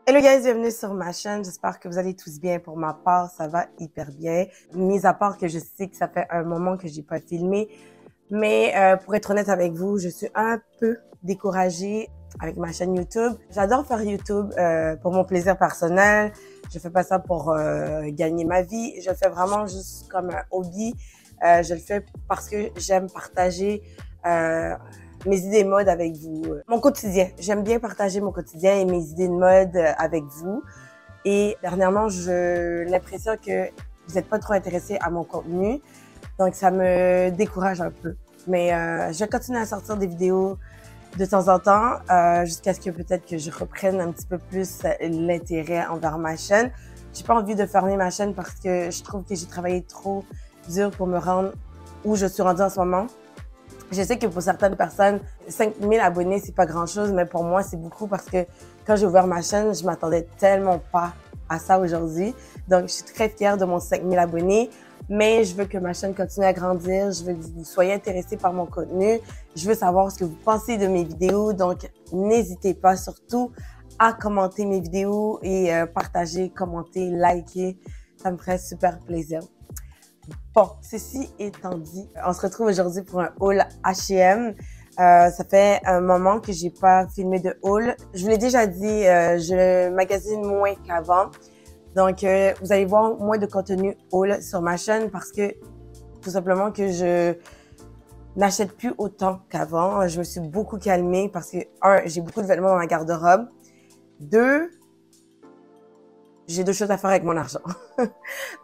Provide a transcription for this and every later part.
Hello guys, bienvenue sur ma chaîne. J'espère que vous allez tous bien. Pour ma part, ça va hyper bien. Mis à part que je sais que ça fait un moment que j'ai pas filmé. Mais pour être honnête avec vous, je suis un peu découragée avec ma chaîne YouTube. J'adore faire YouTube pour mon plaisir personnel. Je fais pas ça pour gagner ma vie. Je le fais vraiment juste comme un hobby. Je le fais parce que j'aime partager mes idées de mode avec vous. Mon quotidien. J'aime bien partager mon quotidien et mes idées de mode avec vous. Et dernièrement, j'ai l'impression que vous n'êtes pas trop intéressés à mon contenu. Donc, ça me décourage un peu. Mais je vais continuer à sortir des vidéos de temps en temps jusqu'à ce que peut-être que je reprenne un petit peu plus l'intérêt envers ma chaîne. J'ai pas envie de fermer ma chaîne parce que je trouve que j'ai travaillé trop dur pour me rendre où je suis rendue en ce moment. Je sais que pour certaines personnes, 5000 abonnés, c'est pas grand-chose, mais pour moi, c'est beaucoup parce que quand j'ai ouvert ma chaîne, je m'attendais tellement pas à ça aujourd'hui. Donc, je suis très fière de mon 5000 abonnés, mais je veux que ma chaîne continue à grandir. Je veux que vous soyez intéressés par mon contenu. Je veux savoir ce que vous pensez de mes vidéos. Donc, n'hésitez pas surtout à commenter mes vidéos et partager, commenter, liker. Ça me ferait super plaisir. Bon, ceci étant dit, on se retrouve aujourd'hui pour un haul H&M. Ça fait un moment que j'ai pas filmé de haul. Je vous l'ai déjà dit, je magasine moins qu'avant. Donc, vous allez voir moins de contenu haul sur ma chaîne parce que tout simplement que je n'achète plus autant qu'avant. Je me suis beaucoup calmée parce que, un, j'ai beaucoup de vêtements dans ma garde-robe. Deux, j'ai deux choses à faire avec mon argent.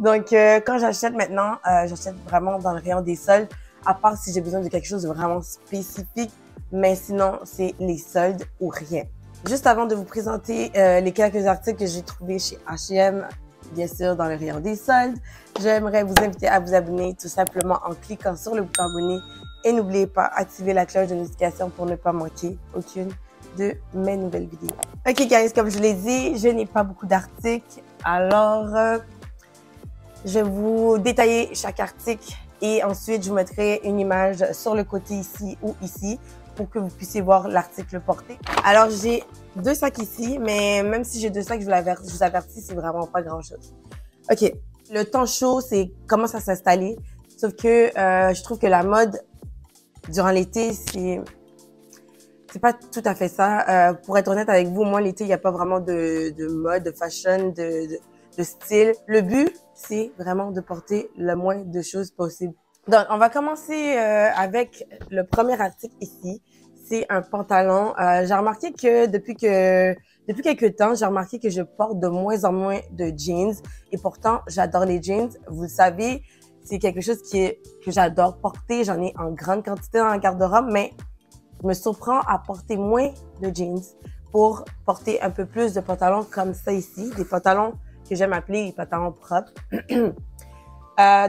Donc, quand j'achète maintenant, j'achète vraiment dans le rayon des soldes, à part si j'ai besoin de quelque chose de vraiment spécifique. Mais sinon, c'est les soldes ou rien. Juste avant de vous présenter les quelques articles que j'ai trouvés chez H&M, bien sûr dans le rayon des soldes, j'aimerais vous inviter à vous abonner tout simplement en cliquant sur le bouton abonner. Et n'oubliez pas d'activer la cloche de notification pour ne pas manquer aucune de mes nouvelles vidéos. Ok guys, comme je l'ai dit, je n'ai pas beaucoup d'articles. Alors, je vais vous détailler chaque article et ensuite je vous mettrai une image sur le côté ici ou ici pour que vous puissiez voir l'article porté. Alors, j'ai deux sacs ici, mais même si j'ai deux sacs, je vous avertis, c'est vraiment pas grand-chose. Ok, le temps chaud, c'est commence à s'installer. Sauf que je trouve que la mode durant l'été, c'est pas tout à fait ça. Pour être honnête avec vous, moi, l'été, il n'y a pas vraiment de mode, de fashion, de style. Le but, c'est vraiment de porter le moins de choses possible. Donc, on va commencer avec le premier article ici. C'est un pantalon. J'ai remarqué que depuis quelques temps, j'ai remarqué que je porte de moins en moins de jeans. Et pourtant, j'adore les jeans. Vous le savez, c'est quelque chose que j'adore porter. J'en ai en grande quantité dans la garde-robe, mais je me surprends à porter moins de jeans pour porter un peu plus de pantalons comme ça ici. Des pantalons que j'aime appeler les pantalons propres.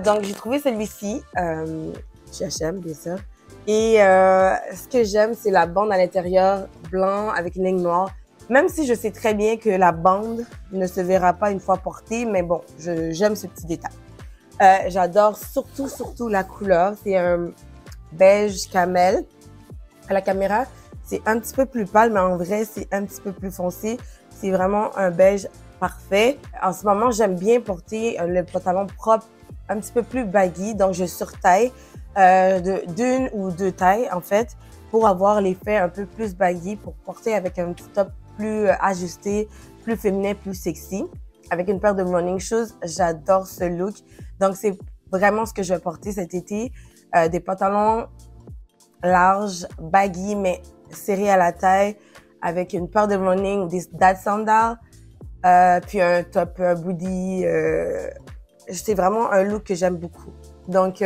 Donc, j'ai trouvé celui-ci chez H&M, bien sûr. Et ce que j'aime, c'est la bande à l'intérieur blanc avec une ligne noire. Même si je sais très bien que la bande ne se verra pas une fois portée, mais bon, j'aime ce petit détail. J'adore surtout la couleur. C'est un beige camel. À la caméra, c'est un petit peu plus pâle, mais en vrai, c'est un petit peu plus foncé. C'est vraiment un beige parfait. En ce moment, j'aime bien porter le pantalon propre, un petit peu plus baggy, donc je surtaille d'une ou deux tailles, en fait, pour avoir l'effet un peu plus baggy, pour porter avec un petit top plus ajusté, plus féminin, plus sexy. Avec une paire de running shoes, j'adore ce look. Donc, c'est vraiment ce que je vais porter cet été. Des pantalons larges, baggy, mais serrés à la taille, avec une paire de running ou des dad sandals, puis un top booty. C'est vraiment un look que j'aime beaucoup. Donc,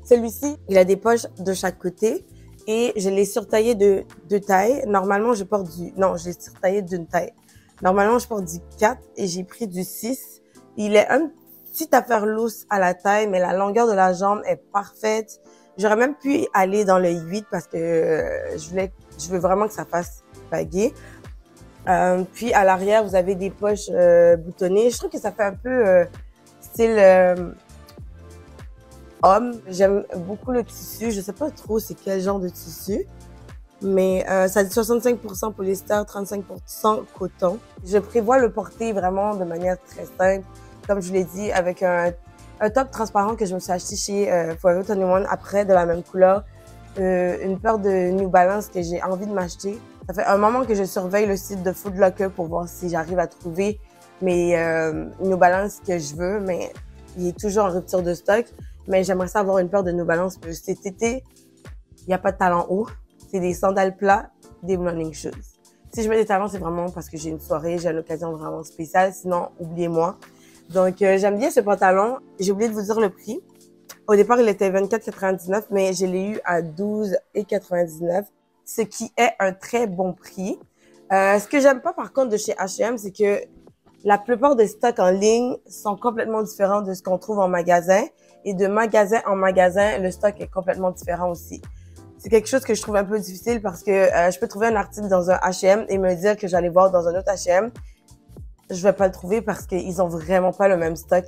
celui-ci, il a des poches de chaque côté et je l'ai surtaillé de deux tailles. Normalement, je porte non, je l'ai surtaillé d'une taille. Normalement, je porte du 4 et j'ai pris du 6. Il est un petit affaire loose à la taille, mais la longueur de la jambe est parfaite. J'aurais même pu aller dans le 8 parce que je veux vraiment que ça fasse baguer. Puis à l'arrière, vous avez des poches boutonnées. Je trouve que ça fait un peu style homme. J'aime beaucoup le tissu. Je sais pas trop c'est quel genre de tissu. Mais ça dit 65% polyester, 35% coton. Je prévois le porter vraiment de manière très simple, comme je l'ai dit, avec un top transparent que je me suis acheté chez Forever 21 après, de la même couleur. Une paire de New Balance que j'ai envie de m'acheter. Ça fait un moment que je surveille le site de Foot Locker pour voir si j'arrive à trouver mes New Balance que je veux, mais il est toujours en rupture de stock. Mais j'aimerais ça avoir une paire de New Balance. Cet été, il n'y a pas de talons hauts. C'est des sandales plats, des running shoes. Si je mets des talons, c'est vraiment parce que j'ai une soirée, j'ai une occasion vraiment spéciale. Sinon, oubliez-moi. Donc, j'aime bien ce pantalon. J'ai oublié de vous dire le prix. Au départ, il était 24,99, mais je l'ai eu à 12,99, ce qui est un très bon prix. Ce que j'aime pas, par contre, de chez H&M, c'est que la plupart des stocks en ligne sont complètement différents de ce qu'on trouve en magasin. Et de magasin en magasin, le stock est complètement différent aussi. C'est quelque chose que je trouve un peu difficile parce que je peux trouver un article dans un H&M et me dire que j'allais voir dans un autre H&M. Je vais pas le trouver parce qu'ils ont vraiment pas le même stock.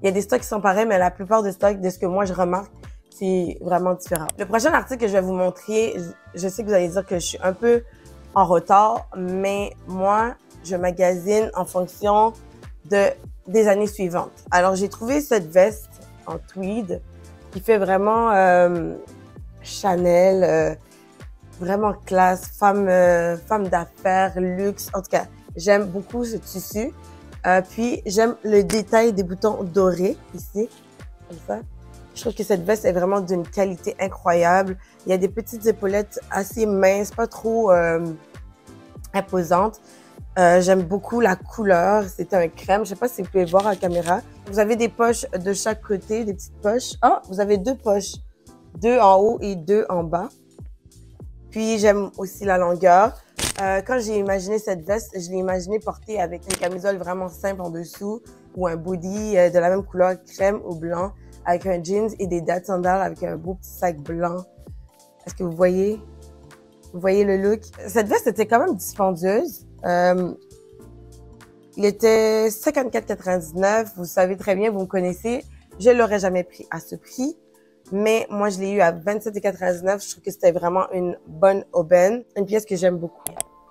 Il y a des stocks qui sont pareils, mais la plupart des stocks, de ce que moi je remarque, c'est vraiment différent. Le prochain article que je vais vous montrer, je sais que vous allez dire que je suis un peu en retard, mais moi, je magasine en fonction des années suivantes. Alors, j'ai trouvé cette veste en tweed qui fait vraiment Chanel, vraiment classe, femme d'affaires, luxe. En tout cas, j'aime beaucoup ce tissu. Puis, j'aime le détail des boutons dorés ici, comme ça. Je trouve que cette veste est vraiment d'une qualité incroyable. Il y a des petites épaulettes assez minces, pas trop imposantes. J'aime beaucoup la couleur. C'est un crème. Je sais pas si vous pouvez voir à la caméra. Vous avez des poches de chaque côté, des petites poches. Ah, vous avez deux poches. Deux en haut et deux en bas. Puis, j'aime aussi la longueur. Quand j'ai imaginé cette veste, je l'ai imaginé portée avec une camisole vraiment simple en dessous ou un body de la même couleur crème ou blanc avec un jeans et des dad sandales avec un beau petit sac blanc. Est-ce que vous voyez? Vous voyez le look? Cette veste était quand même dispendieuse. Il était 54,99. Vous savez très bien, vous me connaissez. Je l'aurais jamais pris à ce prix. Mais moi, je l'ai eu à 27,99. Je trouve que c'était vraiment une bonne aubaine. Une pièce que j'aime beaucoup.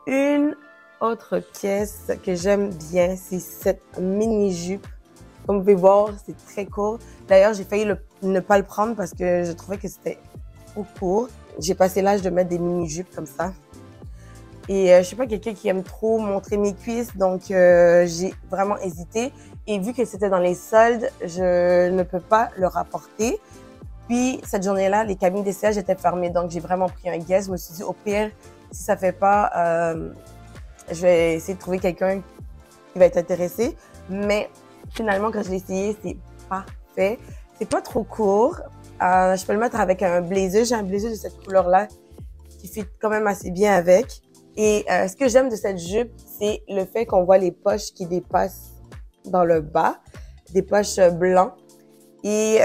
Une autre pièce que j'aime bien, c'est cette mini-jupe. Comme vous pouvez voir, c'est très court. D'ailleurs, j'ai failli ne pas le prendre parce que je trouvais que c'était trop court. J'ai passé l'âge de mettre des mini-jupes comme ça. Et je suis pas quelqu'un qui aime trop montrer mes cuisses, donc j'ai vraiment hésité. Et vu que c'était dans les soldes, je ne peux pas le rapporter. Puis, cette journée-là, les cabines d'essayage étaient fermées. Donc, j'ai vraiment pris un guess. Je me suis dit, au pire, si ça fait pas, je vais essayer de trouver quelqu'un qui va être intéressé. Mais finalement, quand je l'ai essayé, c'est parfait. C'est pas trop court. Je peux le mettre avec un blazer. J'ai un blazer de cette couleur-là qui fit quand même assez bien avec. Et ce que j'aime de cette jupe, c'est le fait qu'on voit les poches qui dépassent dans le bas. Des poches blancs. Et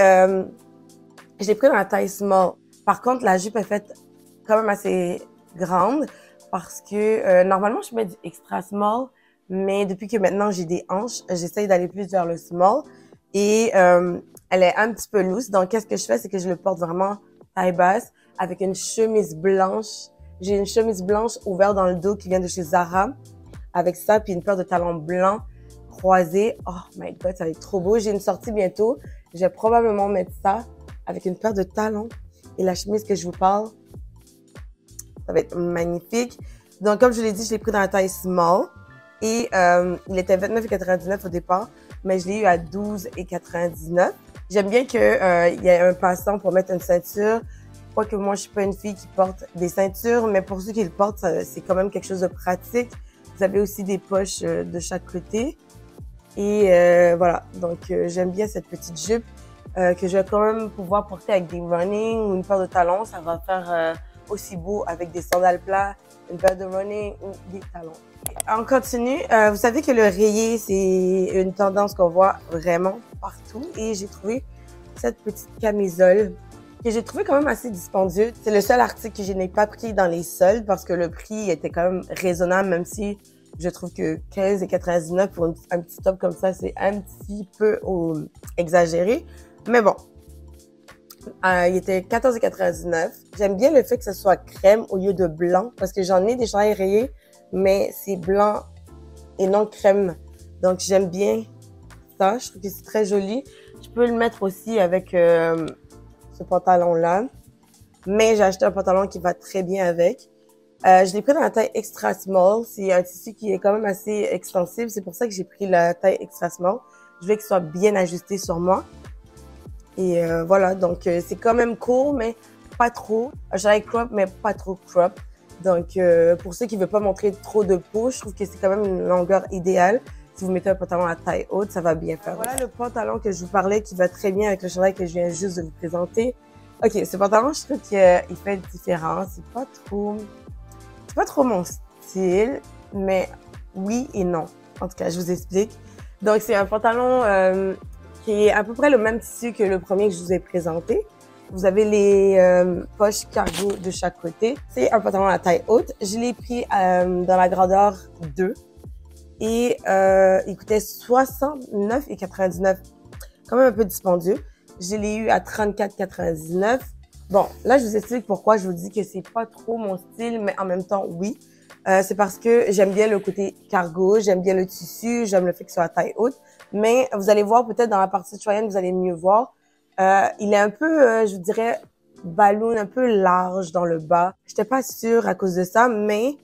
je l'ai pris dans la taille small. Par contre, la jupe est faite quand même assez grande parce que normalement, je mets du extra small, mais depuis que maintenant j'ai des hanches, j'essaye d'aller plus vers le small et elle est un petit peu loose. Donc, qu'est-ce que je fais? C'est que je le porte vraiment taille basse avec une chemise blanche. J'ai une chemise blanche ouverte dans le dos qui vient de chez Zara avec ça, puis une paire de talons blancs croisés. Oh my God, ça va être trop beau. J'ai une sortie bientôt. Je vais probablement mettre ça avec une paire de talons et la chemise que je vous parle. Ça va être magnifique. Donc, comme je l'ai dit, je l'ai pris dans la taille small. Et il était 29,99 au départ, mais je l'ai eu à 12,99. J'aime bien qu'il y ait un passant pour mettre une ceinture. Quoique moi, je suis pas une fille qui porte des ceintures, mais pour ceux qui le portent, c'est quand même quelque chose de pratique. Vous avez aussi des poches de chaque côté. Et voilà, donc j'aime bien cette petite jupe. Que je vais quand même pouvoir porter avec des running ou une paire de talons. Ça va faire aussi beau avec des sandales plats, une paire de running ou des talons. On continue. Vous savez que le rayé, c'est une tendance qu'on voit vraiment partout. Et j'ai trouvé cette petite camisole que j'ai trouvé quand même assez dispendieuse. C'est le seul article que je n'ai pas pris dans les soldes parce que le prix était quand même raisonnable, même si je trouve que 15,99 pour un petit top comme ça, c'est un petit peu exagéré. Mais bon, Il était 14,99 $. J'aime bien le fait que ce soit crème au lieu de blanc parce que j'en ai des chandails rayés, mais c'est blanc et non crème. Donc, j'aime bien ça. Je trouve que c'est très joli. Je peux le mettre aussi avec ce pantalon-là. Mais j'ai acheté un pantalon qui va très bien avec. Je l'ai pris dans la taille extra small. C'est un tissu qui est quand même assez extensible. C'est pour ça que j'ai pris la taille extra small. Je veux qu'il soit bien ajusté sur moi. Et voilà, donc c'est quand même court, mais pas trop. Un chandail crop, mais pas trop crop. Donc pour ceux qui ne veulent pas montrer trop de peau, je trouve que c'est quand même une longueur idéale. Si vous mettez un pantalon à taille haute, ça va bien faire. Voilà le pantalon que je vous parlais qui va très bien avec le chandail que je viens juste de vous présenter. Ok, ce pantalon, je trouve qu'il fait différent. C'est pas trop mon style, mais oui et non. En tout cas, je vous explique. Donc, c'est un pantalon qui est à peu près le même tissu que le premier que je vous ai présenté. Vous avez les poches cargo de chaque côté. C'est un pantalon à taille haute. Je l'ai pris dans la grandeur 2 et il coûtait 69,99 $. Quand même un peu dispendieux. Je l'ai eu à 34,99 $. Bon, là, je vous explique pourquoi je vous dis que c'est pas trop mon style, mais en même temps, oui. C'est parce que j'aime bien le côté cargo, j'aime bien le tissu, j'aime le fait que ce soit à taille haute. Mais vous allez voir, peut-être dans la partie Troyen, vous allez mieux voir. Il est un peu, je vous dirais, balloon, un peu large dans le bas. J'étais pas sûre à cause de ça, mais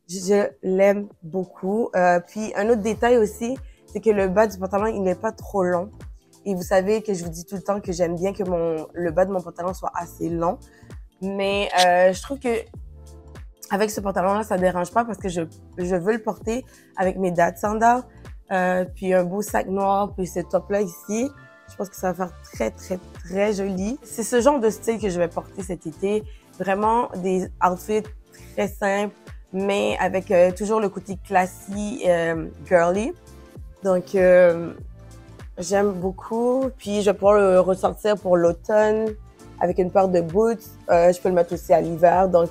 je l'aime beaucoup. Puis un autre détail aussi, c'est que le bas du pantalon, il n'est pas trop long. Et vous savez que je vous dis tout le temps que j'aime bien que le bas de mon pantalon soit assez long. Mais je trouve que avec ce pantalon-là, ça dérange pas parce que je veux le porter avec mes dad sandals, puis un beau sac noir, puis ce top-là ici. Je pense que ça va faire très, très, très joli. C'est ce genre de style que je vais porter cet été. Vraiment des outfits très simples, mais avec toujours le côté classy, girly. Donc, j'aime beaucoup. Puis, je vais pouvoir le ressortir pour l'automne avec une paire de boots. Je peux le mettre aussi à l'hiver. Donc,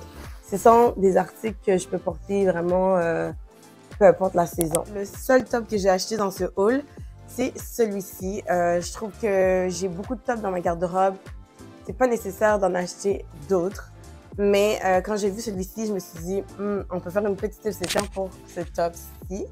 ce sont des articles que je peux porter vraiment peu importe la saison. Le seul top que j'ai acheté dans ce haul, c'est celui-ci. Je trouve que j'ai beaucoup de tops dans ma garde-robe. C'est pas nécessaire d'en acheter d'autres. Mais quand j'ai vu celui-ci, je me suis dit, on peut faire une petite obsession pour ce top-ci.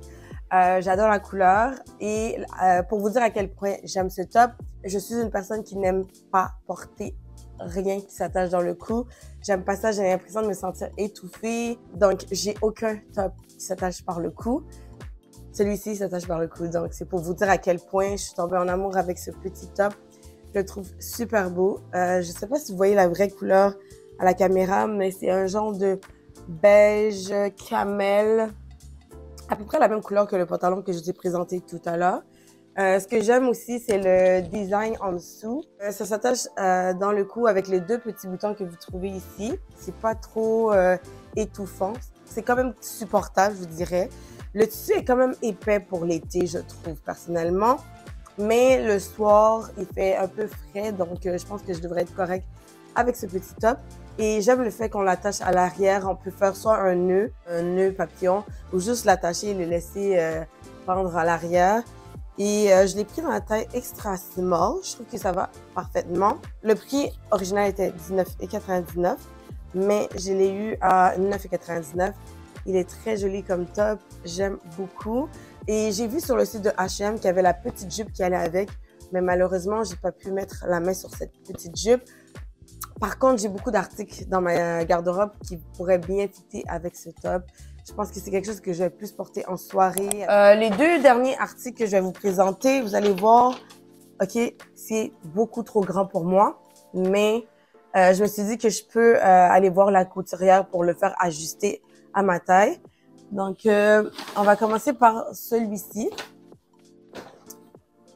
J'adore la couleur et pour vous dire à quel point j'aime ce top, je suis une personne qui n'aime pas porter rien qui s'attache dans le cou. J'aime pas ça, j'ai l'impression de me sentir étouffée. Donc, j'ai aucun top qui s'attache par le cou. Celui-ci s'attache par le cou. Donc, c'est pour vous dire à quel point je suis tombée en amour avec ce petit top. Je le trouve super beau. Je sais pas si vous voyez la vraie couleur à la caméra, mais c'est un genre de beige camel. À peu près la même couleur que le pantalon que je vous ai présenté tout à l'heure. Ce que j'aime aussi, c'est le design en dessous. Ça s'attache dans le cou avec les deux petits boutons que vous trouvez ici. C'est pas trop étouffant. C'est quand même supportable, je vous dirais. Le tissu est quand même épais pour l'été, je trouve, personnellement. Mais le soir, il fait un peu frais, donc je pense que je devrais être correcte avec ce petit top. Et j'aime le fait qu'on l'attache à l'arrière. On peut faire soit un nœud papillon, ou juste l'attacher et le laisser pendre à l'arrière. Et je l'ai pris dans la taille extra small. Je trouve que ça va parfaitement. Le prix original était 19,99 $, mais je l'ai eu à 9,99 $. Il est très joli comme top. J'aime beaucoup. Et j'ai vu sur le site de H&M qu'il y avait la petite jupe qui allait avec, mais malheureusement, j'ai pas pu mettre la main sur cette petite jupe. Par contre, j'ai beaucoup d'articles dans ma garde-robe qui pourraient bien fitter avec ce top. Je pense que c'est quelque chose que je vais plus porter en soirée. Les deux derniers articles que je vais vous présenter, vous allez voir, ok, c'est beaucoup trop grand pour moi, mais je me suis dit que je peux aller voir la couturière pour le faire ajuster à ma taille. Donc, on va commencer par celui-ci.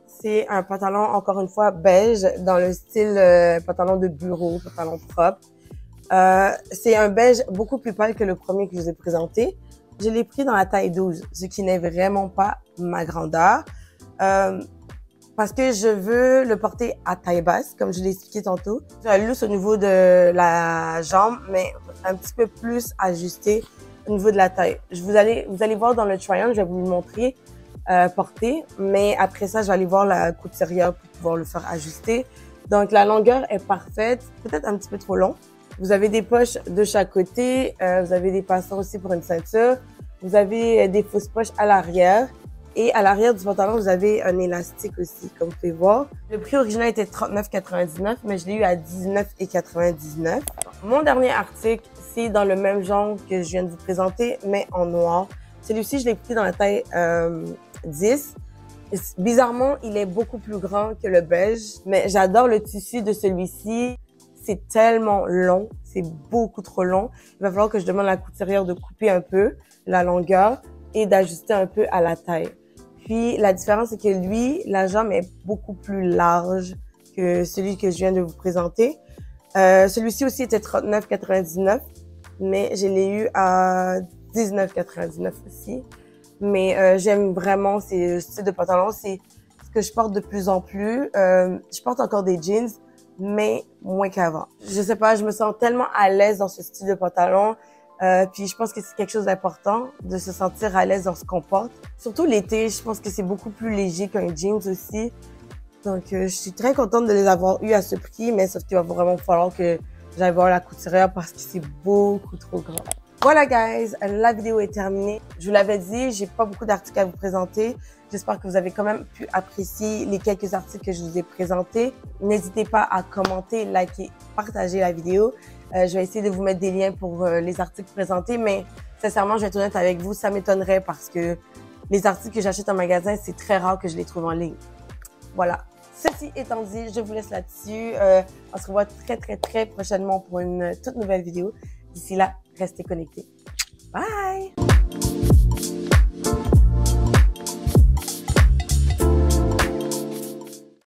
C'est un pantalon, encore une fois, beige, dans le style pantalon de bureau, pantalon propre. C'est un beige beaucoup plus pâle que le premier que je vous ai présenté. Je l'ai pris dans la taille 12, ce qui n'est vraiment pas ma grandeur. Parce que je veux le porter à taille basse, comme je l'ai expliqué tantôt. J'ai un loose au niveau de la jambe, mais un petit peu plus ajusté au niveau de la taille. Vous allez voir dans le try-on, je vais vous le montrer porter, mais après ça, je vais aller voir la couturière pour pouvoir le faire ajuster. Donc, la longueur est parfaite, peut-être un petit peu trop long. Vous avez des poches de chaque côté, vous avez des passants aussi pour une ceinture. Vous avez des fausses poches à l'arrière. Et à l'arrière du pantalon, vous avez un élastique aussi, comme vous pouvez voir. Le prix original était $39,99, mais je l'ai eu à $19,99. Mon dernier article, c'est dans le même genre que je viens de vous présenter, mais en noir. Celui-ci, je l'ai pris dans la taille 10. Bizarrement, il est beaucoup plus grand que le beige, mais j'adore le tissu de celui-ci. C'est tellement long, c'est beaucoup trop long. Il va falloir que je demande à la couturière de couper un peu la longueur et d'ajuster un peu à la taille. Puis, la différence, c'est que lui, la jambe est beaucoup plus large que celui que je viens de vous présenter. Celui-ci aussi était $39,99, mais je l'ai eu à $19,99 aussi. Mais j'aime vraiment ce style de pantalon. C'est ce que je porte de plus en plus. Je porte encore des jeans, mais moins qu'avant. Je sais pas, je me sens tellement à l'aise dans ce style de pantalon. Puis je pense que c'est quelque chose d'important de se sentir à l'aise dans ce qu'on porte. Surtout l'été, je pense que c'est beaucoup plus léger qu'un jeans aussi. Donc je suis très contente de les avoir eu à ce prix, mais sauf qu'il va vraiment falloir que j'aille voir la couturière parce que c'est beaucoup trop grand. Voilà guys, la vidéo est terminée. Je vous l'avais dit, j'ai pas beaucoup d'articles à vous présenter. J'espère que vous avez quand même pu apprécier les quelques articles que je vous ai présentés. N'hésitez pas à commenter, liker, partager la vidéo. Je vais essayer de vous mettre des liens pour les articles présentés, mais sincèrement, je vais être honnête avec vous, ça m'étonnerait parce que les articles que j'achète en magasin, c'est très rare que je les trouve en ligne. Voilà. Ceci étant dit, je vous laisse là-dessus. On se revoit très prochainement pour une toute nouvelle vidéo. D'ici là, restez connectés. Bye!